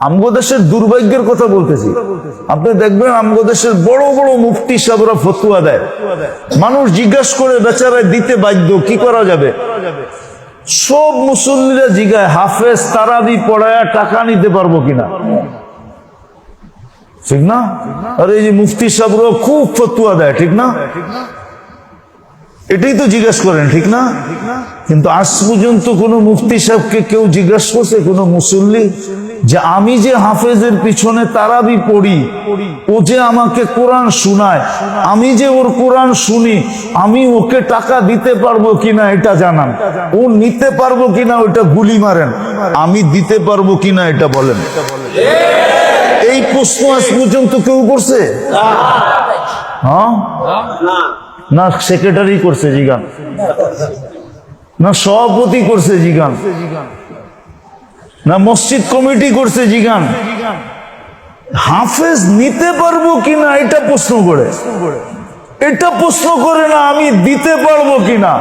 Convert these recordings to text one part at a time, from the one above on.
আমগো দেশের দুর্ভাগ্যের কথা বলতেছি। আপনি দেখবেন আমগো দেশের বড় বড় মুফতি সাহেবরা ফতুয়া দেয়, মানুষ জিজ্ঞাসা করে বেচারায় দিতে বাধ্য, কি করা যাবে? সব মুসল্লিরা জিগায় হাফেজ তারাবি পড়ায় টাকা নিতে পারবো কিনা, ঠিক না? আর এই যে মুফতি সাহেবরা খুব ফতুয়া দেয়, ঠিক না? এটাই তো জিজ্ঞাসা করেন, ঠিক না? কিন্তু আজ পর্যন্ত কোন মুফতি সাহেবকে কেউ জিজ্ঞাসা করছে, কোন মুসল্লি, যে আমি যে হাফেজের পিছনে তারাবি পড়ি, ও যে আমাকে কোরআন শোনায়, আমি যে ওর কোরআন শুনি, আমি ওকে টাকা দিতে পারবো কিনা এটা জানান, ও নিতে পারবো কিনা ওটা গুলি মারেন, আমি দিতে পারবো কিনা এটা বলেন। এই প্রশ্ন আজ পর্যন্ত কেউ করছে? হ্যাঁ, না সেক্রেটারি করছে জিগান, না সভাপতি করছে জিগান, না মসজিদ কমিটি করছে জিগান। হাফেজ নিতে পারবো কিনা এটা প্রশ্ন করে, এটা প্রশ্ন করে না আমি দিতে পারবো কিনা।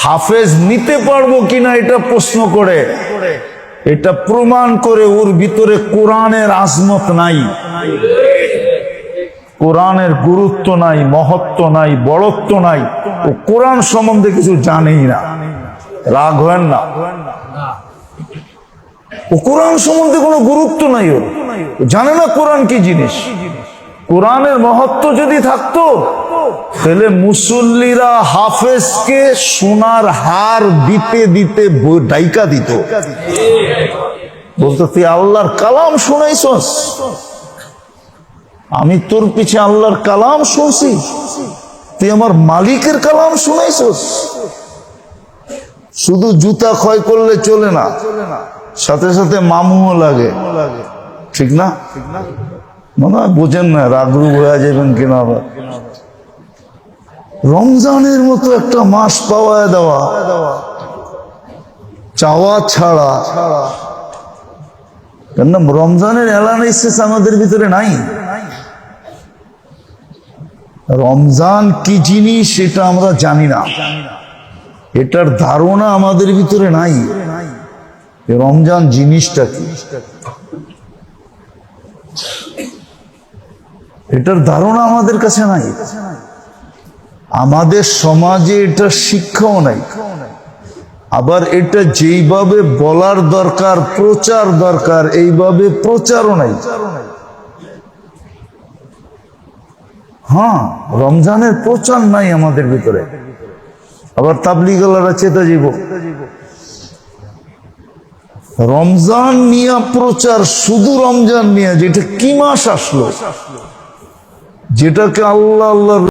হাফেজ নিতে পারবো কিনা এটা প্রশ্ন করে, এটা প্রমাণ করে ওর ভিতরে কোরআনের আজমত নাই, কোরআনের গুরুত্ব নাই, মহত্ব নাই, বড়ত্ব নাই, ও কোরআন সম্বন্ধে কিছু জানেই না। রাগ হয় না, ও কোরআন সম্বন্ধে কোনো গুরুত্ব নাই, ও জানে না কোরআন কি জিনিস। কোরআনের মহত্ব যদি থাকতো তাহলে মুসল্লিরা হাফেজকে সোনার হার দিতে দিতে ডাইকা দিত, বলতো তুই আল্লাহর কালাম শোনাইছস, আমি তোর পিছে আল্লাহর কালাম শুনছি, তুই আমার মালিকের কালাম শুনাইছস। শুধু জুতা ক্ষয় করলে চলে না, সাথে সাথে মামুও লাগে, ঠিক না? মনে হয় বোঝেন না, রাগরুগ হয়ে যাবেন কিনা। আবার রমজানের মতো একটা মাস পাওয়া দেওয়া চাওয়া ছাড়া, কেন রমজানের এলান এসেছে আমাদের ভিতরে নাই। রমজান কি জিনিস এটা আমরা জানি না, এটার ধারণা আমাদের ভিতরে নাই। রমজান জিনিসটা কি এটার ধারণা আমাদের কাছে নাই। আমাদের সমাজে এটা শিক্ষাও নাই, আবার এটা যেইভাবে বলার দরকার, প্রচার দরকার, এইভাবে প্রচারও নাই। হ্যাঁ, রমজানের প্রচার নাই আমাদের ভিতরে। আবার তাবলীগওয়ালারা চেতা জীব রমজান নিয়ে প্রচার, শুধু রমজান নিয়ে, যেটা কি মাস আসলো, যেটাকে আল্লাহ আল্লাহ